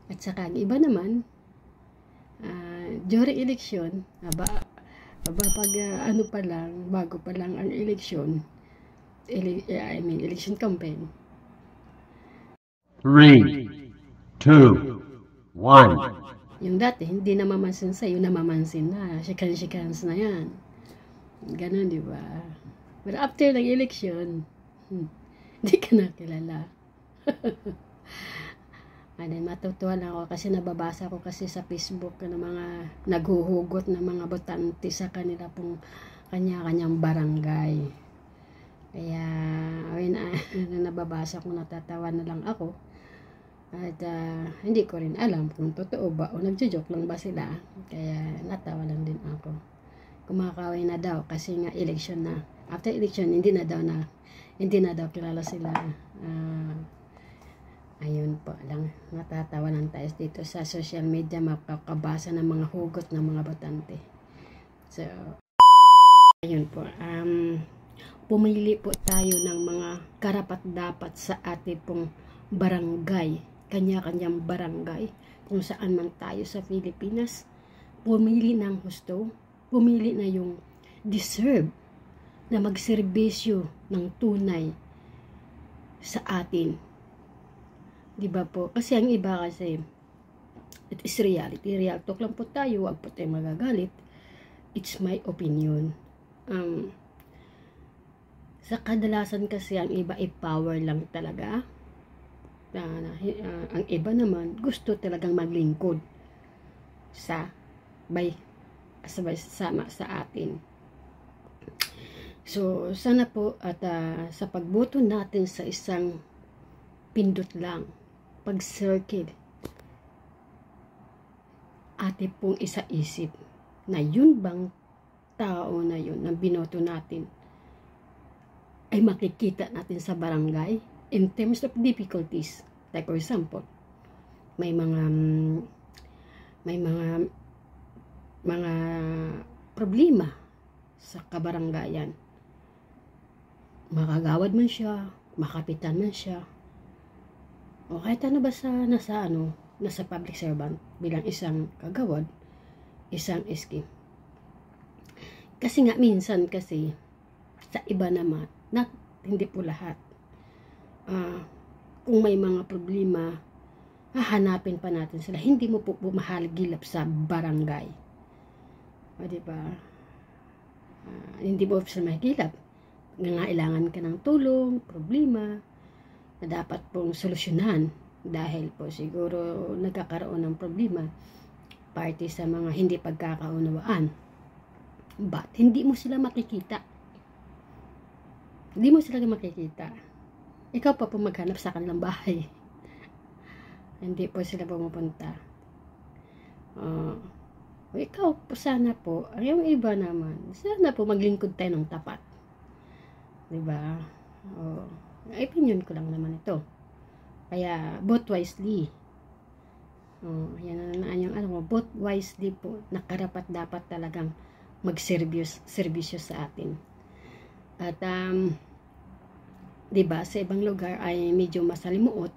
At saka ang iba naman, during election, pag ano pa lang, bago pa lang ang election, election campaign. 3, 2, 1. Yung dati, hindi namamansin sa'yo, namamansin na. Shikans na yan. Ganon, di ba? Pero after ng election, hindi ka na kilala. And then, matutuwa lang ako kasi nababasa ko kasi sa Facebook ng mga naghuhugot ng mga botante sa kanila pong kanya-kanyang barangay. Kaya, nababasa ko, natatawa na lang ako. At hindi ko rin alam kung totoo ba o nagjo-joke lang ba sila. Kaya natawa lang din ako. Kumakaway na daw kasi nga election na. After election, hindi na daw kilala sila. Ayun po lang, natatawa lang tayo dito sa social media, makakabasa ng mga hugot ng mga botante. So, ayun po, pumili po tayo ng mga karapat-dapat sa ating pong barangay, kanya-kanyang barangay, kung saan man tayo sa Pilipinas. Pumili ng gusto, pumili na yung deserve na magserbisyo ng tunay sa atin. Diba po? Kasi ang iba kasi, it is reality. Real talk lang po tayo. Huwag po tayo magagalit. It's my opinion. Sa kadalasan kasi, ang iba ay power lang talaga. Ang iba naman, gusto talagang maglingkod sama sa atin. So, sana po at sa pagboto natin sa isang pindot lang, pag-circle, ate pong isa-isip na yun bang tao na yun na binoto natin ay makikita natin sa barangay in terms of difficulties. Like for example, may mga problema sa kabaranggayan. Makagawad man siya, makapitan man siya, o kahit ano ba nasa public servant bilang isang kagawad, isang SK. Kasi nga minsan kasi sa iba naman, hindi po lahat. Kung may mga problema, hahanapin pa natin sila. Hindi mo po mahalgilap sa barangay. O diba? Hindi mo sila mahigilap. Nangailangan ka ng tulong, problema, na dapat pong solusyonan dahil po siguro nagkakaroon ng problema parte sa mga hindi pagkakaunawaan. But hindi mo sila makikita. Hindi mo sila makikita. Ikaw pa po maghanap sa kanilang bahay. Hindi po sila pumupunta. Ikaw po sana po, yung iba naman, sana po maglingkod tayo ng tapat. Diba? Opinion ko lang naman ito. Kaya, vote wisely. Yan yung vote wisely po, nakarapat dapat talagang magserbisyo sa atin. At, diba, sa ibang lugar ay medyo masalimuot,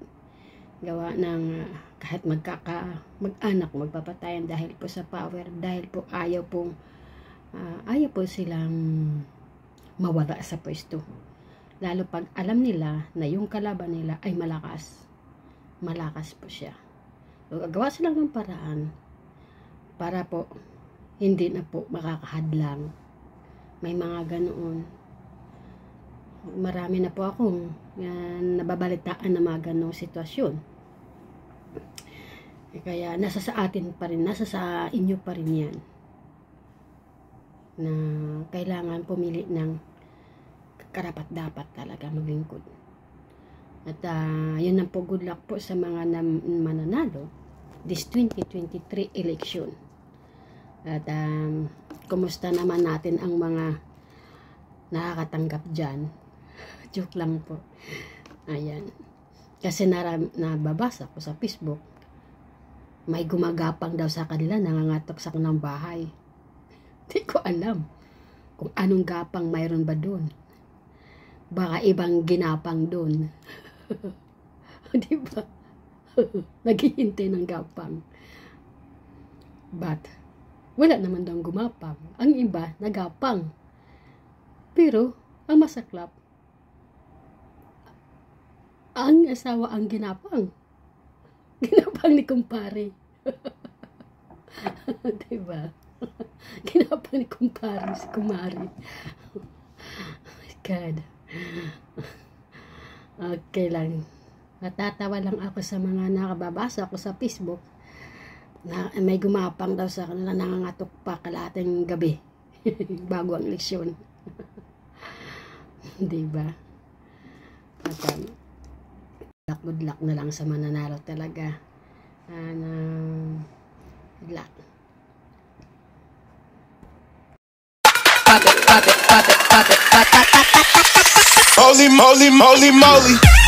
gawa ng kahit mag-anak, magpapatayan dahil po sa power, dahil po ayaw po silang mawala sa pwesto. Lalo pag alam nila na yung kalaban nila ay malakas po siya. So, gawa sila ng paraan para po hindi na po makakahadlang. May mga ganoon. Marami na po akong nababalitaan na mga ganoong sitwasyon. Kaya nasa sa atin pa rin, nasa sa inyo pa rin yan, na kailangan pumili ng karapat-dapat talaga maglingkod. At yun ang po, good luck po sa mga mananalo this 2023 election. At kumusta naman natin ang mga nakakatanggap dyan? Joke lang po. Ayan. Kasi nababasa ko sa Facebook, may gumagapang daw sa kanila, nangangatok sa kanilang bahay. Hindi ko alam kung anong gapang mayroon ba doon. Baka ibang ginapang doon. Diba? Naghihintay ng gapang. But, wala naman daw gumapang. Ang iba, nagapang. Pero, ang masaklap, ang asawa ang ginapang. Ginapang ni kumpare. Diba? Ginapang ni kumpare, si kumari. Oh my God. Okay lang. Natatawa lang ako sa mga nakababasa ko sa Facebook na may gumapang daw sa kanila, nangangatok pa kalating gabi bago ang leksyon. Diba? At good luck na lang sa mananalo talaga. Good luck. Holy moly, moly, moly.